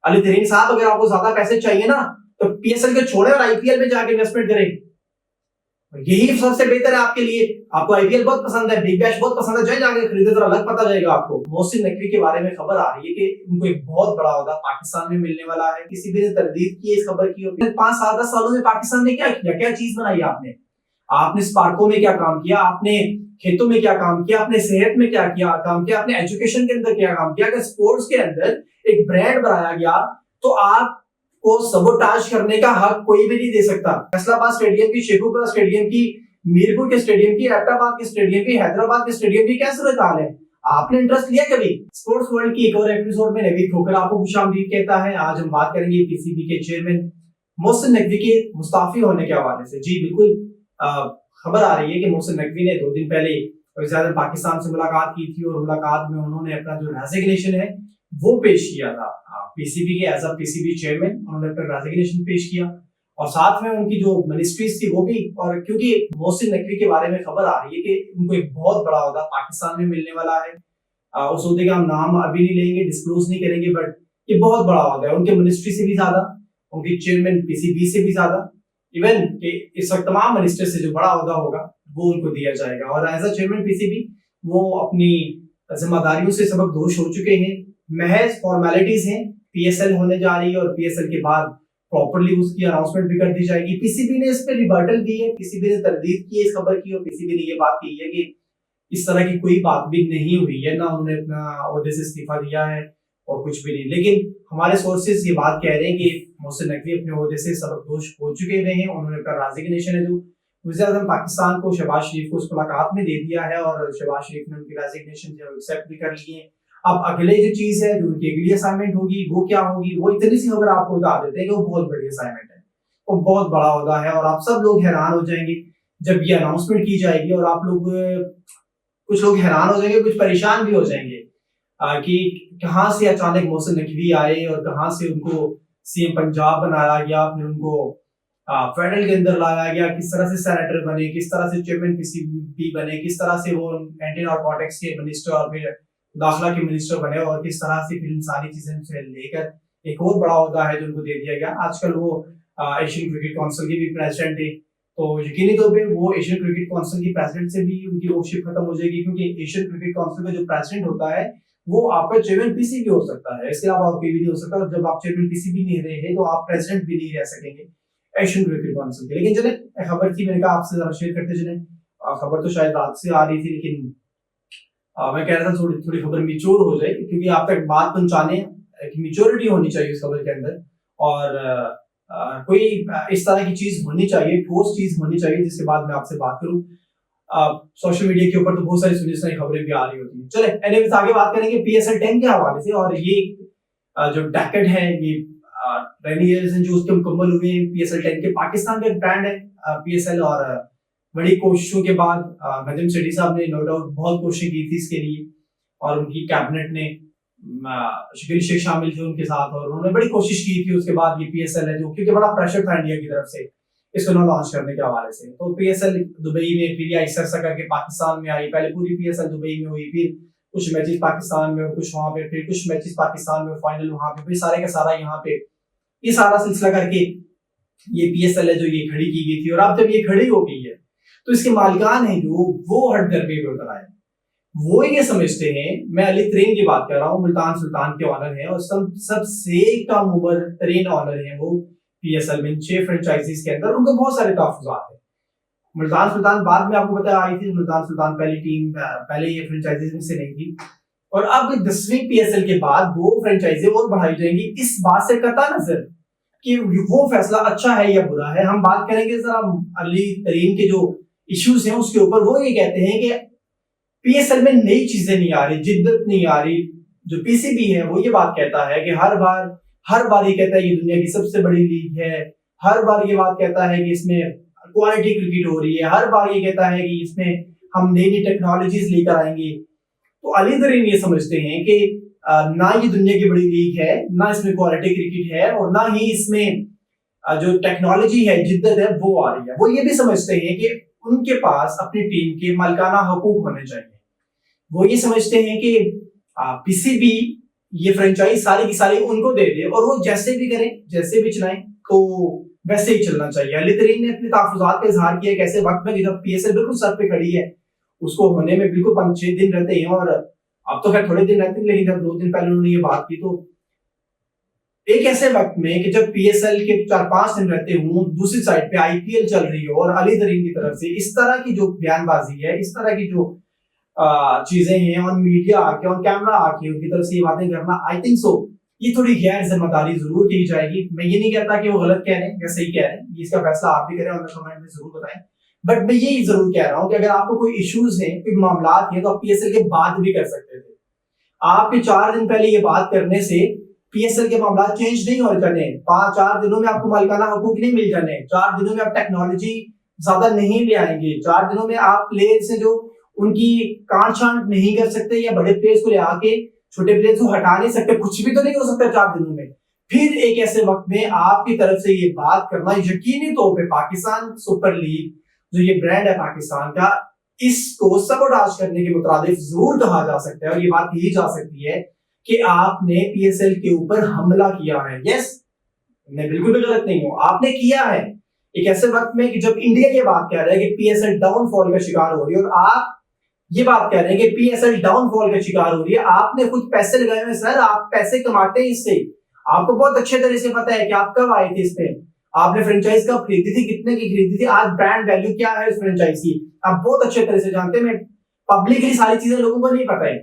अली तरीन साहब अगर आपको ज्यादा पैसे चाहिए ना तो पीएसएल के छोड़े और आईपीएल में जाके इन्वेस्टमेंट करें, यही सबसे बेहतर है आपके लिए। आपको आईपीएल बहुत पसंद है, बिग बैश बहुत पसंद है, जाए जाके खरीदे, जरा अलग पता जाएगा आपको। मोहसिन नकवी के बारे में खबर आ रही है कि उनको एक बहुत बड़ा ओहदा पाकिस्तान में मिलने वाला है। किसी भी ने तरदीद की इस खबर की होगी। 5-7-10 सालों में पाकिस्तान ने क्या किया, क्या चीज बनाई आपने? आपने स्पार्को में क्या काम किया, आपने खेतों में क्या काम किया, आपने सेहत में क्या किया काम किया, आपने एजुकेशन के अंदर क्या काम किया। अगर स्पोर्ट्स के अंदर एक ब्रांड बनाया गया तो आप को सबोटाज करने का हक कोई भी नहीं दे सकता। फैसलाबाद स्टेडियम की, शेखुपुरा स्टेडियम की, मीरपुर के स्टेडियम की, एबटाबाद के स्टेडियम की, हैदराबाद के स्टेडियम की क्या सूरत हाल है? आपने इंटरेस्ट लिया कभी? स्पोर्ट्स वर्ल्ड की एक और एपिसोड में नवीद खोकर आपको खुशामदीद कहता है। आज हम बात करेंगे पीसीबी के चेयरमैन मोहसिन नकवी के मुस्ताफी होने के हवाले से। जी बिल्कुल, खबर आ रही है कि मोहसिन नकवी ने 2 दिन पहले वज़ीर-ए-आज़म पाकिस्तान से मुलाकात की थी और मुलाकात में उन्होंने अपना जो रेजिग्नेशन है वो पेश किया था। पीसीबी के एज अ पीसीबी चेयरमैन उन्होंने अपना रेजिग्नेशन पेश किया और साथ में उनकी जो मिनिस्ट्रीज थी वो भी। और क्योंकि मोहसिन नकवी के बारे में खबर आ रही है कि उनको एक बहुत बड़ा ओहदा पाकिस्तान में मिलने वाला है। उस ओहदे का हम नाम अभी नहीं लेंगे, डिस्क्लोज नहीं करेंगे, बट ये बहुत बड़ा ओहदा है, उनके मिनिस्ट्री से भी ज्यादा, उनके चेयरमैन पीसीबी से भी ज्यादा, इवन कि इस वक्त तमाम मिनिस्टर से जो बड़ा ओहदा होगा वो उनको दिया जाएगा। और एज अ चेयरमैन पीसीबी वो अपनी जिम्मेदारियों से सबकदोश हो चुके हैं। महज फॉर्मेलिटीज हैं, पीएसएल होने जा रही है और पीएसएल के बाद प्रॉपर्ली उसकी अनाउंसमेंट भी कर दी जाएगी। पीसीबी ने इस पे रिबर्टल दी है, पीसीबी ने तरदीद की है इस खबर की और पीसीबी ने ये बात कही है कि इस तरह की कोई बात भी नहीं हुई है, ना उन्होंने अपना ओहदे से इस्तीफा दिया है और कुछ भी नहीं। लेकिन हमारे सोर्सेज ये बात कह रहे हैं कि मोहसिन नकवी अपने ओहदे से सबकदोश हो चुके हुए हैं। उन्होंने अपना रेजिग्नेशन है जो वज़ीर-ए-आज़म पाकिस्तान को शहबाज शरीफ को उस मुलाकात में दे दिया है और शहबाज शरीफ ने उनकी रेजिग्नेशन जो एक्सेप्ट भी कर ली है। अब अगले जो चीज है जो उनकी अगली असाइनमेंट होगी वो क्या होगी, वो इतनी सी खबर आपको बता देते हैं कि वो बहुत बड़ी असाइनमेंट है, वो बहुत बड़ा ओहदा है और आप सब लोग हैरान हो जाएंगे जब ये अनाउंसमेंट की जाएगी। और आप लोग, कुछ लोग हैरान हो जाएंगे, कुछ परेशान भी हो जाएंगे कि कहां से अचानक मोहसिन नकवी आए और कहां से उनको सीएम पंजाब बनाया गया, फिर उनको फेडरल के अंदर लाया गया, किस तरह से सेनेटर बने, किस तरह से चेयरमैन पीसीबी बने, किस तरह से वो एंटी नारकोटिक्स के मिनिस्टर और फिर दाखिला के मिनिस्टर बने और किस तरह से फिर इन सारी चीजें से लेकर एक और बड़ा ओहदा है जो उनको दे दिया गया। आजकल वो एशियन क्रिकेट काउंसिल के भी प्रेसिडेंट है, तो यकीनी तौर पे वो एशियन क्रिकेट काउंसिल की प्रेसिडेंट से भी उनकी रोकशिप खत्म हो जाएगी, क्योंकि एशियन क्रिकेट काउंसिल का जो प्रेसिडेंट होता है वो आपका चेयरमैन पीसीबी हो सकता है, इसके अलावा और कोई भी नहीं हो सकता। जब आप चेयरमैन पीसीबी नहीं रहे तो आप प्रेसिडेंट भी नहीं रह सकेंगे एशियन क्रिकेट काउंसिल के। लेकिन चले, खबर थी, मैंने कहा आपसे जरा शेयर करते चले। खबर तो शायद रात से आ रही थी, लेकिन मैं कह रहा था थोड़ी खबर मिच्योर हो जाए, क्योंकि आप तक बात पहुंचाने की मिच्योरिटी होनी चाहिए उस खबर के अंदर। और कोई इस तरह की चीज होनी चाहिए, ठोस चीज होनी चाहिए जिसके बाद मैं आपसे बात करूं। सोशल मीडिया के ऊपर तो बहुत सारी सुनी सुनाई खबरें भी आ रही होती हैं। चले एनीवेज आगे बात करेंगे पीएसएल 10 के हवाले से। और ये जो डेकेड है, ये 10 इयर्स जो उसके मुकम्मल हुए हैं पीएसएल 10 के। पाकिस्तान का एक ब्रांड है पीएसएल और बड़ी कोशिशों के बाद नजम सेठी साहब ने नो डाउट बहुत कोशिश की थी इसके लिए और उनकी कैबिनेट ने शकील शेख शामिल थे उनके साथ और उन्होंने बड़ी कोशिश की थी। उसके बाद ये पीएसएल है जो, क्योंकि बड़ा प्रेशर था इंडिया की तरफ से इसको ना लॉन्च करने के हवाले से, तो पीएसएल दुबई में फिर या इस करके पाकिस्तान में आई। पहले पूरी पीएसएल दुबई में हुई, फिर कुछ मैचेस पाकिस्तान में, कुछ वहां पे, फिर कुछ मैचेस पाकिस्तान में, फाइनल वहां पे, फिर सारे का सारा यहाँ पे, ये सारा सिलसिला करके ये पीएसएल है जो ये खड़ी की गई थी। और अब जब ये खड़ी हो गई है तो इसके मालिकान है जो वो हट दरबे पे उतर आए। वो ये समझते हैं, मैं अली तरीन की बात कर रहा हूँ, मुल्तान सुल्तान के ऑनर है और सबसे कम उम्र तरीन ऑनर है वो पीएसएल में 6 फ्रेंचाइजीज के अंदर। उनको बहुत सारे तहफ्फुज़ात है। मुल्तान सुल्तान बाद में आपको पता आई थी, मुल्तान सुल्तान पहली टीम पहले ये फ्रेंचाइजीज में से नहीं थी और अब 10वीं पीएसएल के बाद 2 फ्रेंचाइजी और बढ़ाई जाएंगी। इस बात से कता नजर कि वो फैसला अच्छा है या बुरा है, हम बात करेंगे जरा अली तरीन के जो इश्यूज हैं उसके ऊपर। वो ये कहते हैं कि पीएसएल में नई चीजें नहीं आ रही, जिद्दत नहीं आ रही। जो पीसीबी है वो ये बात कहता है कि हर बार ये कहता है ये दुनिया की सबसे बड़ी लीग है, हर बार ये बात कहता है कि इसमें क्वालिटी क्रिकेट हो रही है, हर बार ये कहता है कि इसमें हम नई नई टेक्नोलॉजीज लेकर आएंगे। तो अली तरीन ये समझते हैं कि ना ये दुनिया की बड़ी लीग है, ना इसमें क्वालिटी क्रिकेट है और ना ही इसमें जो टेक्नोलॉजी है, जिद्दत है वो आ रही है। वो ये भी समझते हैं कि उनके पास अपनी टीम के मालिकाना हकूक होने चाहिए। वो ये समझते हैं कि पीसीबी ये फ्रेंचाइज सारी की सारी उनको दे दे और वो जैसे भी करें, जैसे भी चलाएं, तो वैसे ही चलना चाहिए। अली तरीन ने अपने तहफ्फुज़ात का इजहार किया कि ऐसे वक्त में जब पीएसएल बिल्कुल सर पे खड़ी है, उसको होने में बिल्कुल 5-6 दिन रहते हैं, और अब तो खैर थोड़े दिन रहते हैं, लेकिन जब 2 दिन पहले उन्होंने ये बात की, तो एक ऐसे वक्त में कि जब पीएसएल के 4-5 दिन रहते हों, दूसरी साइड पे आईपीएल चल रही हो और अली तरीन की तरफ से इस तरह की जो बयानबाजी है, इस तरह की जो चीजें हैं, और मीडिया आके और कैमरा आके उनकी तरफ से ये बातें करना, आई थिंक सो ये थोड़ी गैर जिम्मेदारी जरूर की जाएगी। मैं ये नहीं कहता कि वो गलत कह रहे हैं या सही कह रहे हैं, इसका फैसला आप भी करें और कमेंट में जरूर बताएं। बट मैं ये जरूर कह रहा हूँ कि अगर आपको कोई इश्यूज हैं, कोई मामला है, तो आप पीएसएल के बाद भी कर सकते थे। आपके 4 दिन पहले ये बात करने से पीएसएल के मामला चेंज नहीं हो जाने। 5-4 दिनों में आपको मालिकाना हकूक नहीं मिल जाने। 4 दिनों में आप टेक्नोलॉजी ज्यादा नहीं ले आएंगे। 4 दिनों में आप प्लेयर्स से जो उनकी काट छांट नहीं कर सकते, या बड़े प्लेयर्स को ले आके छोटे प्लेयर्स को हटा नहीं सकते, कुछ भी तो नहीं हो सकता 4 दिनों में। फिर एक ऐसे वक्त में आपकी तरफ से ये बात करना यकीनी तौर पे पाकिस्तान सुपर लीग जो ये ब्रांड है पाकिस्तान का, इसको सबोटाज करने के मुताबिक जरूर कहा जा सकता है, और ये बात कही जा सकती है कि आपने पीएसएल के ऊपर हमला किया है। यस, मैं बिल्कुल भी गलत नहीं हूं, आपने किया है। एक ऐसे वक्त में कि जब इंडिया ये बात कह रहा है कि पीएसएल डाउनफॉल का शिकार हो रही है, और आप ये बात कह रहे हैं कि पीएसएल डाउनफॉल का शिकार हो रही है, आपने खुद पैसे लगाए हुए सर, आप पैसे कमाते हैं इससे, आपको बहुत अच्छे तरह से पता है कि आप कब आए थे इस पे, आपने फ्रेंचाइज कब खरीदी थी, कितने की खरीदी थी, आज ब्रांड वैल्यू क्या है उस फ्रेंचाइज की, आप बहुत अच्छे तरह से जानते हैं। पब्लिकली सारी चीजें लोगों को नहीं पता है।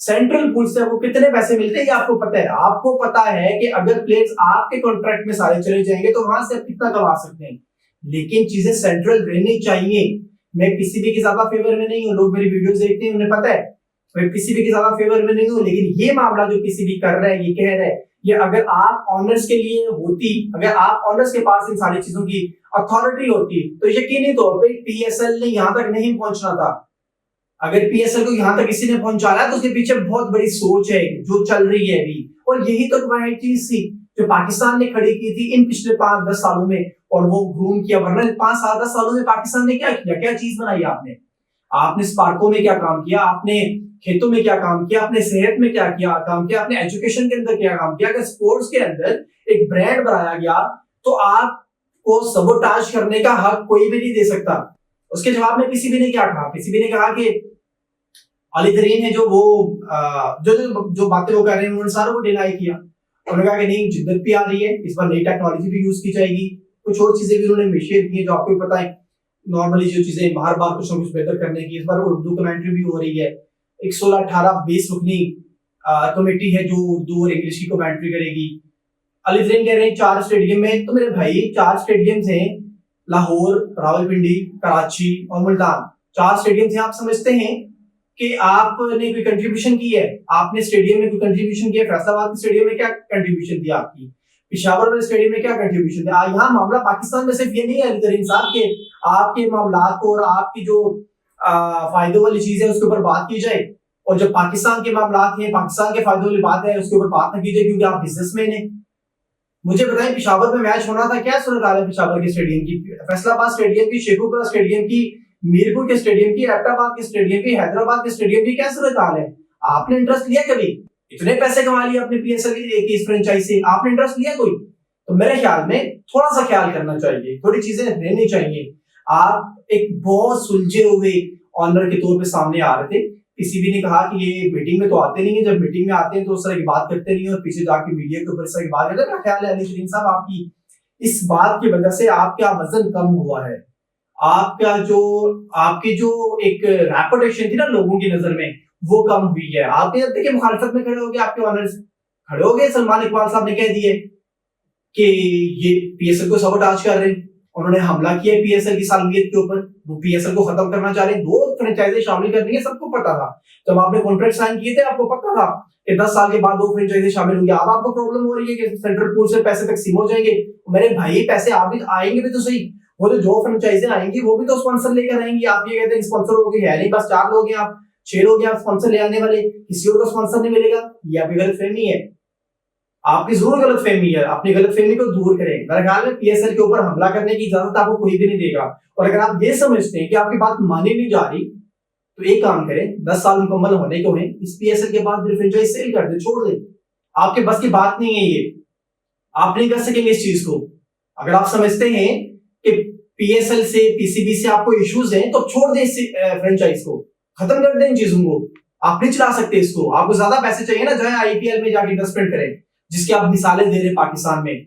सेंट्रल पूल से आपको कितने पैसे मिलते हैं ये आपको पता है। आपको पता है कि अगर प्लेयर्स आपके कॉन्ट्रैक्ट में सारे चले जाएंगे तो वहां से आप कितना कमा सकते हैं, लेकिन चीजें सेंट्रल रहनी चाहिए। मैं पीसीबी के ज्यादा फेवर में नहीं हूँ, लोग मेरी वीडियोस देखते हैं, उन्हें पता है मैं पीसीबी के ज्यादा फेवर में नहीं हूँ, लेकिन ये मामला जो पीसीबी कर रहा है, ये कह रहा है, ये अगर आप ऑनर्स के लिए होती, अगर आप ऑनर्स के पास इन सारी चीजों की अथॉरिटी होती, तो यकीनी तौर पे पीएसएल ने यहाँ तक नहीं पहुंचना था। अगर पीएसएल को यहाँ तक किसी ने पहुंचाया तो उसके पीछे बहुत बड़ी सोच है जो चल रही है अभी, और यही तो वह चीज थी जो पाकिस्तान ने खड़ी की थी इन पिछले 5-10 सालों में, और वो घूम किया। वरना 5-10 सालों में पाकिस्तान ने क्या किया, क्या चीज बनाई आपने स्पार्को में क्या काम किया, आपने खेतों में क्या काम किया, आपने सेहत में क्या किया काम किया, आपने एजुकेशन के अंदर क्या काम किया। अगर स्पोर्ट्स के अंदर एक ब्रांड बनाया गया तो आपको सबोटाज करने का हक कोई भी नहीं दे सकता। उसके जवाब में पीसीबी ने क्या कहा, पीसीबी ने कहा कि अली तरीन है जो वो जो बातें वो कर रहे हैं उन्होंने सारों को डिनाई किया। उन्होंने कहा कि नहीं, जिद्दत भी आ रही है, इस बार नई टेक्नोलॉजी भी यूज की जाएगी, कुछ और चीजें भी उन्होंने शेयर की है जो आपको पता है। नॉर्मली जो चीजें बार बार कुछ ना कुछ बेहतर करने की, इस बार उर्दू कमेंट्री भी हो रही है। एक 16-18-20 रुकनी कमेटी है जो उर्दू और इंग्लिश की कमेंट्री करेगी। अली तरीन कह रहे हैं 4 स्टेडियम में, तो मेरे भाई 4 स्टेडियम हैं, लाहौर, रावलपिंडी, कराची और मुल्तान, 4 स्टेडियम से। आप समझते हैं कि आपने कोई कंट्रीब्यूशन की है, आपने स्टेडियम में कोई कंट्रीब्यूशन किया, फैसलाबाद के स्टेडियम में क्या कंट्रीब्यूशन दिया आपकी, पिशावर वाले स्टेडियम में क्या कंट्रीब्यूशन दिया। यहाँ मामला पाकिस्तान में सिर्फ ये नहीं है अली तरीन साहब के, आपके मामला को और आपकी जो फायदों वाली चीज है उसके ऊपर बात की जाए, और जब पाकिस्तान के मामला हैं, पाकिस्तान के फायदों वाली बात है उसके ऊपर बात न की जाए, क्योंकि आप बिजनेसमैन हैं। मुझे बताएं पिशावर में मैच होना था, क्या सूरत हाल है पिशावर के स्टेडियम की, फैसलाबाद स्टेडियम की, शेखुपुरा स्टेडियम की, मीरपुर के स्टेडियम की, एबटाबाद के स्टेडियम की, हैदराबाद के स्टेडियम की, क्या सूरत हाल है। आपने इंटरेस्ट लिया कभी, इतने पैसे कमा लिए अपने पीएसएल की इस फ्रेंचाइज से, आपने इंटरेस्ट लिया कोई? तो मेरे ख्याल में थोड़ा सा ख्याल करना चाहिए, थोड़ी चीजें रहनी चाहिए। आप एक बहुत सुलझे हुए ऑनर के तौर पे सामने आ रहे थे। पीसीबी ने कहा कि ये मीटिंग में तो आते नहीं है, जब मीटिंग में आते हैं तो उस तरह की बात करते नहीं है, और पीछे जाके मीडिया के ऊपर इस तरह की बात करते हैं। मेरा ख्याल है अली तरीन साहब, आपकी इस बात की वजह से आपका वजन कम हुआ है, आपकी जो एक रेपुटेशन थी ना लोगों की नजर में, वो कम हुई है। आपने जब देखिए मुखालफत में खड़े हो गए, आपके ऑनर्स खड़े हो गए, सलमान इकबाल साहब ने कह दिए कि ये पीएसएल को सबोटाज कर रहे हैं, उन्होंने हमला किया पीएसएल की सालगिरह के ऊपर, वो पीएसएल को खत्म करना चाह रहे हैं, 2 फ्रेंचाइजी शामिल करनी है, सबको पता था। जब आपने कॉन्ट्रैक्ट साइन किए थे आपको पता था कि 10 साल के बाद 2 फ्रेंचाइजी शामिल होंगे। अब आपको प्रॉब्लम हो रही है कि सेंट्रल पूल से पैसे तकसीम हो जाएंगे। मेरे भाई पैसे आप भी आएंगे भी तो सही, वो जो फ्रेंचाइजी आएंगी वो भी तो स्पॉन्सर लेकर आएंगी। आप ये कहते हैं स्पॉन्सर हो गए, है नहीं, बस 4 लोग हैं, आप 6 लोग हैं, आप स्पॉन्सर ले आने वाले, किसी और को स्पॉन्सर नहीं मिलेगा। ये आपकी गलतफहमी है, आपकी जरूर गलतफहमी है, अपनी गलतफहमी को दूर करें। मेरे ख्याल में पीएसएल के ऊपर हमला करने की इजाजत आपको कोई भी नहीं देगा, और अगर आप ये समझते हैं कि आपकी बात मानी नहीं जा रही तो एक काम करें, 10 साल मुकम्मल होने को हैं, इस पीएसएल के बाद फ्रेंचाइज सेल कर दे, छोड़ दे, आपके बस की बात नहीं है ये, आप नहीं कर सकेंगे इस चीज को। अगर आप समझते हैं कि पीएसएल से पीसीबी से आपको इश्यूज हैं तो छोड़ दें इस फ्रेंचाइज को, खत्म कर दें इन चीजों को। आप नहीं चला सकते इसको, आपको ज्यादा पैसे चाहिए ना, जो है आईपीएल में जाके इन्वेस्टमेंट करें, जिसकी आप मिसालें दे रहे पाकिस्तान में।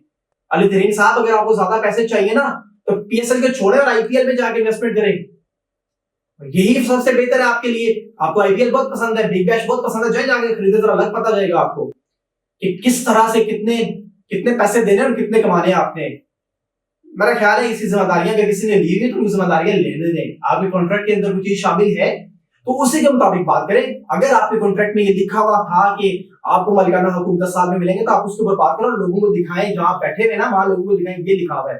अली तरीन साहब, अगर आपको ज्यादा पैसे चाहिए ना तो पीएसएल को छोड़े और आईपीएल में जाके इन्वेस्टमेंट करें, यही सबसे बेहतर है आपके लिए। आपको आईपीएल बहुत पसंद है, बिग बैश बहुत पसंद है, जो जाके खरीदे तो अलग पता जाएगा आपको कि किस तरह से कितने कितने पैसे देने और कितने कमाने आपने। मेरा ख्याल है इसी जिम्मेदारियां अगर किसी ने ली हुई तो जिम्मेदारियां लेने दें। आपके कॉन्ट्रैक्ट के अंदर कोई चीज शामिल है तो उसी के मुताबिक बात करें। अगर आपके कॉन्ट्रैक्ट में ये लिखा हुआ था कि आपको मालिकाना हकूक 10 साल में मिलेंगे तो आप उसके ऊपर बात करो, लोगों को दिखाएं, जहां बैठे हुए ना वहां लोगों को दिखाएं ये लिखा हुआ है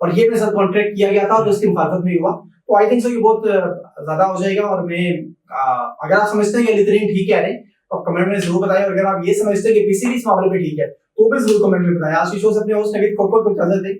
और ये मेरे साथ कॉन्ट्रैक्ट किया गया था तो उसकी मुखालफत में हुआ। तो आई थिंक सो ये बहुत ज्यादा हो जाएगा। और मैं अगर आप समझते हैं कि अली तरीन ठीक कह रहे हैं तो कमेंट में जरूर बताएं, और अगर आप ये समझते हैं कि किसी भी इस मामले में ठीक है तो भी जरूर कमेंट में बताएं। आज की शो से अपने होस्ट नवीद को इजाजत दें।